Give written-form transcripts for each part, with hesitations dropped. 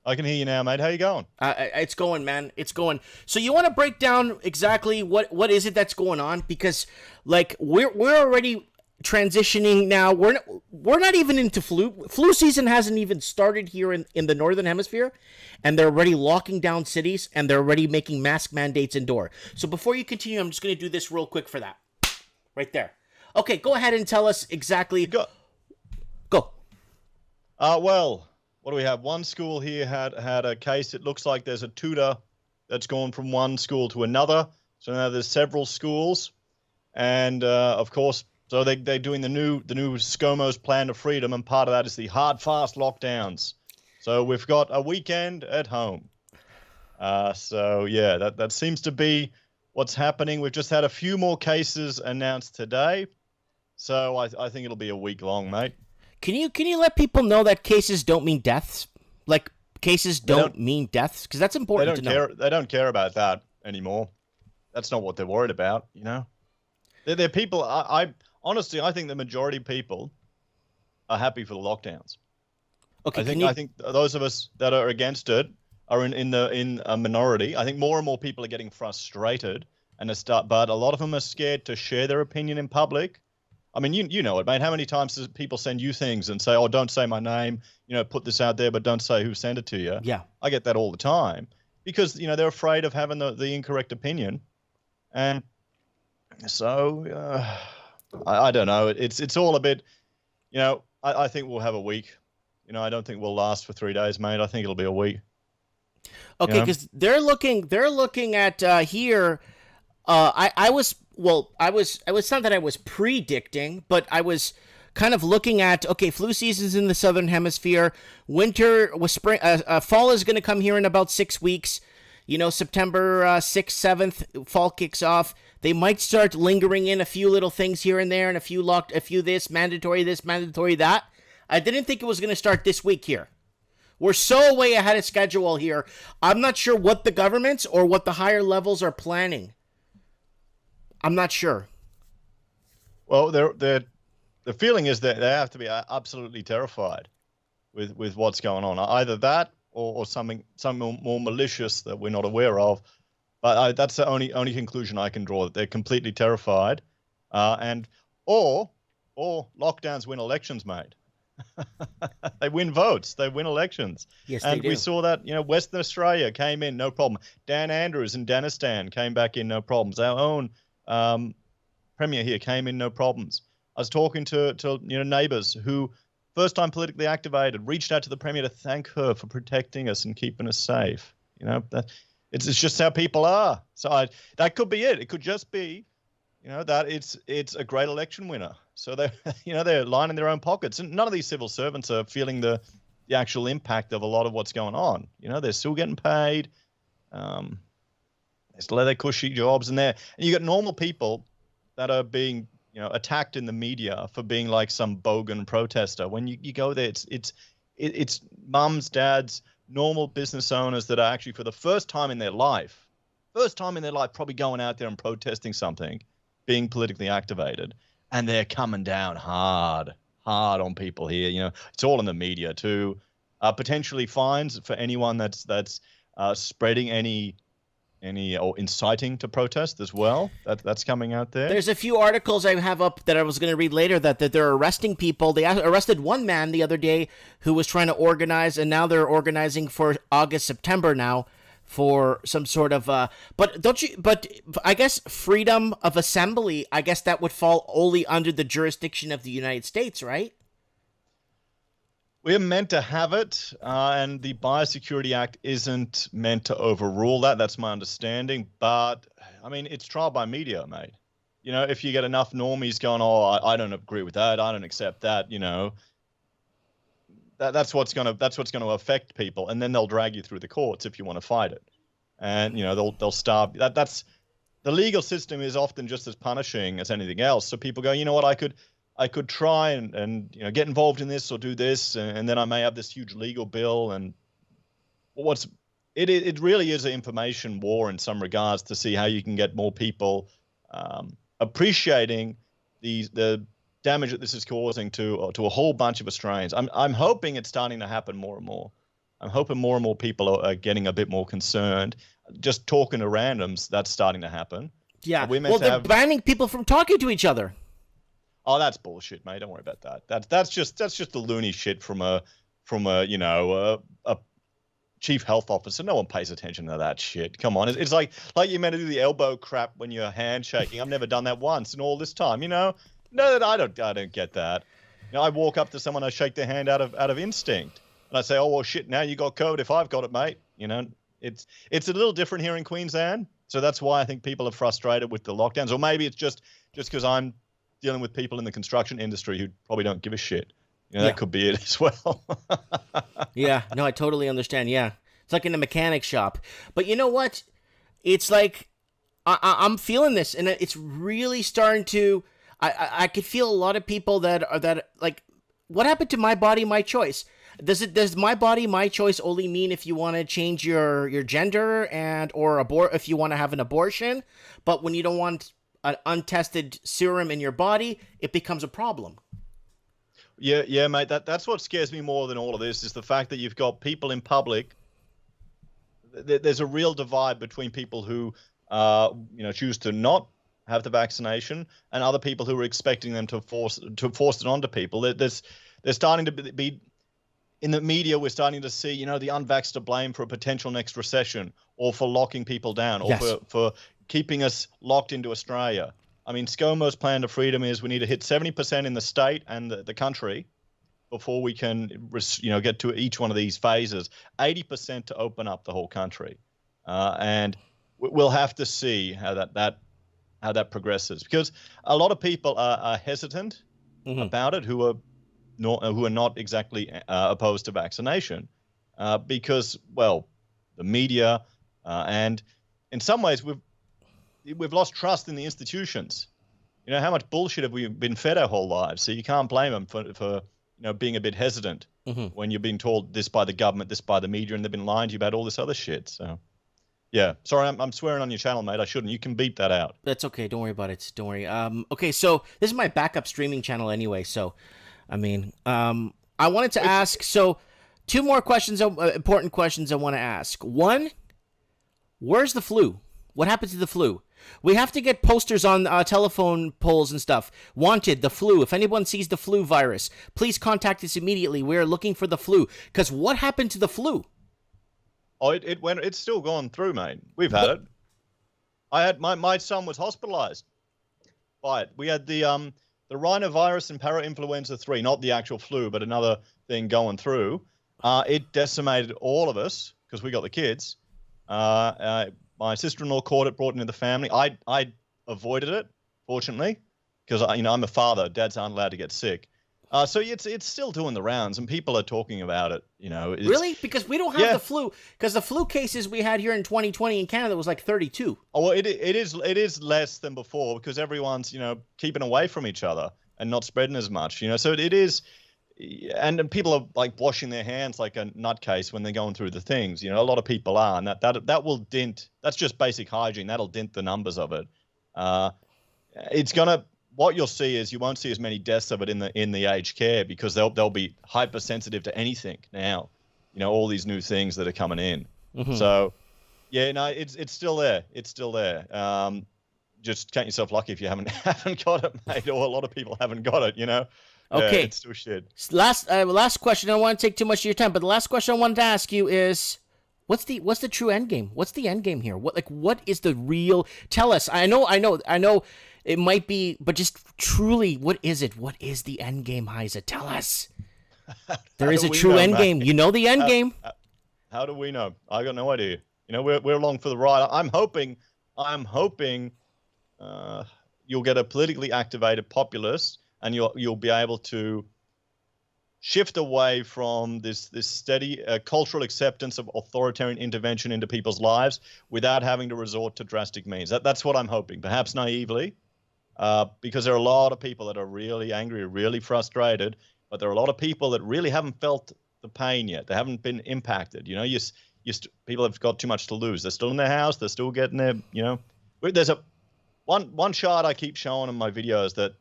I can hear you now, mate. How you going? It's going, man. It's going. So you want to break down exactly what is it that's going on? Because like we're already transitioning now. We're not even into flu season hasn't even started here in the northern hemisphere, and they're already locking down cities and they're already making mask mandates indoor. So before you continue, I'm just going to do this real quick for that right there. Okay, go ahead and tell us You exactly. got Go. well, what do we have? One school here had a case. It looks like there's a tutor that's gone from one school to another. So now there's several schools, and of course, so they're doing the new ScoMo's plan of freedom, and part of that is the hard fast lockdowns. So we've got a weekend at home. So yeah, that seems to be what's happening. We've just had a few more cases announced today, so I think it'll be a week long, mate. Can you let people know that cases don't mean deaths? Like cases They don't don't mean deaths because that's they important to don't know. care they don't care about that anymore. That's not what they're worried about, you know. They're people. I honestly, I think the majority of people are happy for the lockdowns. Okay, I can think you I think those of us that are against it are in a minority. I think more and more people are getting frustrated but a lot of them are scared to share their opinion in public. I mean, you know it, mate. How many times does people send you things and say, "Oh, don't say my name," put this out there, but don't say who sent it to you. yeah. I get that all the time because they're afraid of having the incorrect opinion, and so I don't know. It's all a bit. I think we'll have a week. I don't think we'll last for 3 days, mate. I think it'll be a week. You Okay, know, because they're looking at here. I was not that I was predicting, but I was kind of looking at okay, flu season's in the southern hemisphere. Winter was spring. Fall is going to come here in about 6 weeks. September 6th, 7th, fall kicks off. They might start lingering in a few little things here and there, and a few this, mandatory that. I didn't think it was going to start this week here. We're so way ahead of schedule here. I'm not sure what the governments or what the higher levels are planning. I'm not sure. well, the feeling is that they have to be absolutely terrified with what's going on. Either that or something more malicious that we're not aware of. But that's the only conclusion I can draw, that they're completely terrified, and or or lockdowns win elections, mate. They win votes, they win elections, Yes, they and we do. saw that. Western Australia came in no problem. Dan Andrews in Danistan came back in no problems. Our own um, premier here came in no problems. I was talking to neighbours who first time politically activated reached out to the premier to thank her for protecting us and keeping us safe. It's just how people are. So that could be it. It could just be that it's a great election winner. So they they're lining their own pockets, and none of these civil servants are feeling the actual impact of a lot of what's going on. They're still getting paid. Um, they still have their cushy jobs, and you got normal people that are being attacked in the media for being like some bogan protester. When you go there, it's mums, dads, normal business owners that are actually for the first time in their life, probably going out there and protesting something, being politically activated, and they're coming down hard on people here. It's all in the media too. Potentially fines for anyone that's spreading any or inciting to protest as well. That's coming out there. There's a few articles I have up that I was going to read later that they're arresting people. They arrested one man the other day who was trying to organize, and now they're organizing for August, September now for some sort of. But don't you? But I guess freedom of assembly. I guess that would fall only under the jurisdiction of the United States, right? We're meant to have it, and the Biosecurity Act isn't meant to overrule that. That's my understanding. But I mean, it's trial by media, mate. If you get enough normies going, "Oh, I don't agree with that. I don't accept that," that's what's gonna affect people, and then they'll drag you through the courts if you want to fight it, and they'll starve. That's the legal system is often just as punishing as anything else. So people go, you know what, I could try and get involved in this or do this, and then I may have this huge legal bill. And what's it really is an information war in some regards to see how you can get more people appreciating the damage that this is causing to a whole bunch of Australians. I'm hoping it's starting to happen more and more. I'm hoping more and more people are getting a bit more concerned. Just talking to randoms, that's starting to happen. Yeah. We're meant Well, to they're have. banning people from talking to each other. Oh, that's bullshit, mate. Don't worry about that. That's just the loony shit from a a chief health officer. No one pays attention to that shit. Come on, it's like you meant to do the elbow crap when you're handshaking. I've never done that once in all this time. No, I don't get that. I walk up to someone, I shake their hand out of instinct, and I say, oh well, shit. Now you got COVID. If I've got it, mate. It's a little different here in Queensland, so that's why I think people are frustrated with the lockdowns, or maybe it's just because I'm dealing with people in the construction industry who probably don't give a shit. That could be it as well. Yeah, no, I totally understand. Yeah, it's like in a mechanic shop. But you know what? It's like I'm feeling this, and it's really starting to. I could feel a lot of people that like, what happened to my body, my choice? Does my body, my choice only mean if you want to change your gender or if you want to have an abortion? But when you don't want an untested serum in your body, it becomes a problem. Yeah, mate. That's what scares me more than all of this is the fact that you've got people in public. There's a real divide between people who, choose to not have the vaccination and other people who are expecting them to force it onto people. There's starting to be in the media. We're starting to see, the unvaxxed to blame for a potential next recession, or for locking people down, or for keeping us locked into Australia. I mean, ScoMo's plan to freedom is we need to hit 70% in the state and the country before we can, get to each one of these phases. 80% to open up the whole country, and we'll have to see how that progresses, because a lot of people are hesitant about it who are not exactly opposed to vaccination, because, well, the media and in some ways we've lost trust in the institutions. How much bullshit have we been fed our whole lives? So you can't blame them for being a bit hesitant when you're being told this by the government, this by the media, and they've been lying to you about all this other shit. So, yeah. Sorry, I'm swearing on your channel, mate. I shouldn't. You can beep that out. That's okay. Don't worry about it. Don't worry. Okay, so this is my backup streaming channel anyway. So, I mean, I wanted to ask. So, two more questions, important questions I want to ask. One, where's the flu? What happened to the flu? We have to get posters on telephone poles and stuff. Wanted, the flu. If anyone sees the flu virus, please contact us immediately. We're looking for the flu. Because what happened to the flu? Oh, it's still gone through, mate. We've had it. I had my son was hospitalized by it. We had the rhinovirus and parainfluenza 3, not the actual flu, but another thing going through. It decimated all of us because we got the kids. My sister-in-law caught it, brought it into the family. I avoided it, fortunately, because I'm a father. Dads aren't allowed to get sick. So it's still doing the rounds, and people are talking about it. Really? Because we don't have the flu. Because the flu cases we had here in 2020 in Canada was like 32. Oh well, it is less than before because everyone's keeping away from each other and not spreading as much. So it is. And people are like washing their hands like a nutcase when they're going through the things. A lot of people are, and that will dent. That's just basic hygiene. That'll dent the numbers of it. What you'll see is you won't see as many deaths of it in the aged care because they'll be hypersensitive to anything now. All these new things that are coming in. Mm-hmm. So, yeah, no, it's still there. It's still there. Just count yourself lucky if you haven't got it, mate. Or a lot of people haven't got it. Okay. Yeah, it's still shit. Last question. I don't want to take too much of your time, but the last question I wanted to ask you is, what's the true end game? What's the end game here? What is the real? Tell us. I know. It might be, but just truly, what is it? What is the end game, Heisa? Tell us. There is a true end game. You know the end game. How do we know? I got no idea. We're along for the ride. I'm hoping you'll get a politically activated populace. And you'll be able to shift away from this steady cultural acceptance of authoritarian intervention into people's lives without having to resort to drastic means. That's what I'm hoping, perhaps naively, because there are a lot of people that are really angry, really frustrated, but there are a lot of people that really haven't felt the pain yet. They haven't been impacted. People have got too much to lose. They're still in their house. They're still getting their. There's one chart I keep showing in my videos that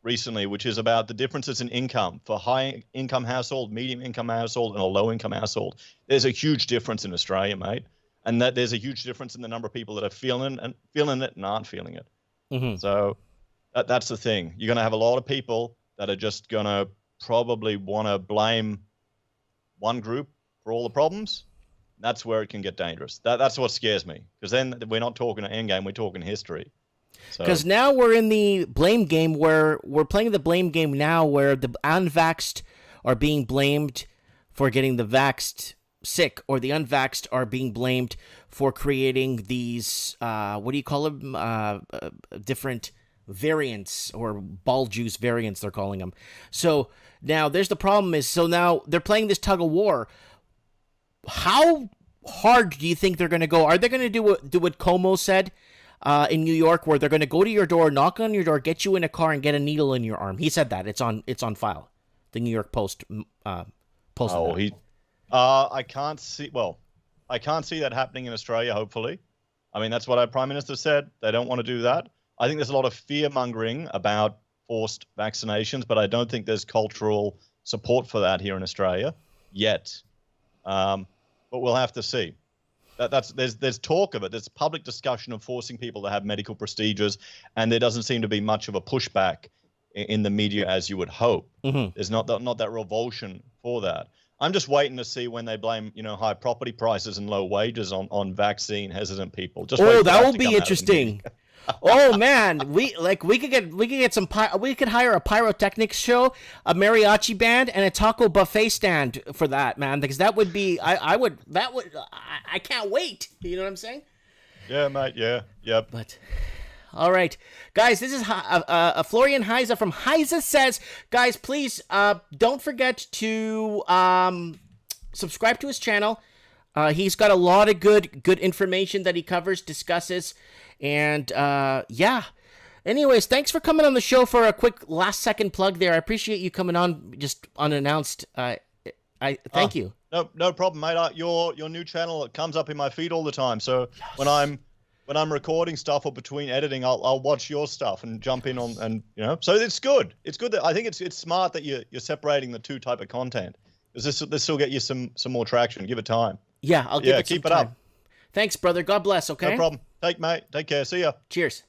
recently, which is about the differences in income for high income household, medium income household, and a low income household. There's a huge difference in Australia, mate, and that there's a huge difference in the number of people that are feeling it and aren't feeling it. Mm-hmm. So that's the thing. You're going to have a lot of people that are just going to probably want to blame one group for all the problems. That's where it can get dangerous. That's what scares me, because then we're not talking endgame, we're talking history. Because now we're in the blame game, where we're playing the blame game now, where the unvaxxed are being blamed for getting the vaxxed sick, or the unvaxxed are being blamed for creating these, what do you call them, different variants, or ball juice variants, they're calling them. So now there's the problem is, so now they're playing this tug of war. How hard do you think they're going to go? Are they going to do what Cuomo said in New York, where they're going to go to your door, knock on your door, get you in a car, and get a needle in your arm? He said that. It's on file. The New York Post posted that. I can't see that happening in Australia, hopefully. I mean, that's what our Prime Minister said. They don't want to do that. I think there's a lot of fear-mongering about forced vaccinations, but I don't think there's cultural support for that here in Australia yet. But we'll have to see. There's talk of it. There's public discussion of forcing people to have medical procedures, and there doesn't seem to be much of a pushback in the media as you would hope. Mm-hmm. There's not that revulsion for that. I'm just waiting to see when they blame high property prices and low wages on vaccine hesitant people. That will be interesting. Oh man, we could hire a pyrotechnics show, a mariachi band, and a taco buffet stand for that, man, because that would be I can't wait. You know what I'm saying? Yeah, mate. Yeah. Yep. But all right, guys, this is Florian Heisa from Heisa Says. Guys, please don't forget to subscribe to his channel. He's got a lot of good information that he covers, discusses. And yeah. Anyways, thanks for coming on the show for a quick last second plug there. I appreciate you coming on just unannounced. I thank you. No problem, mate. Your new channel, it comes up in my feed all the time. So yes. when I'm recording stuff or between editing, I'll watch your stuff and jump in on, and so it's good. It's good that I think it's smart that you're separating the two type of content, because this will get you some more traction. Give it time. Yeah, I'll give it some keep it time. up. Thanks, brother. God bless, okay? No problem. Take care. See ya. Cheers.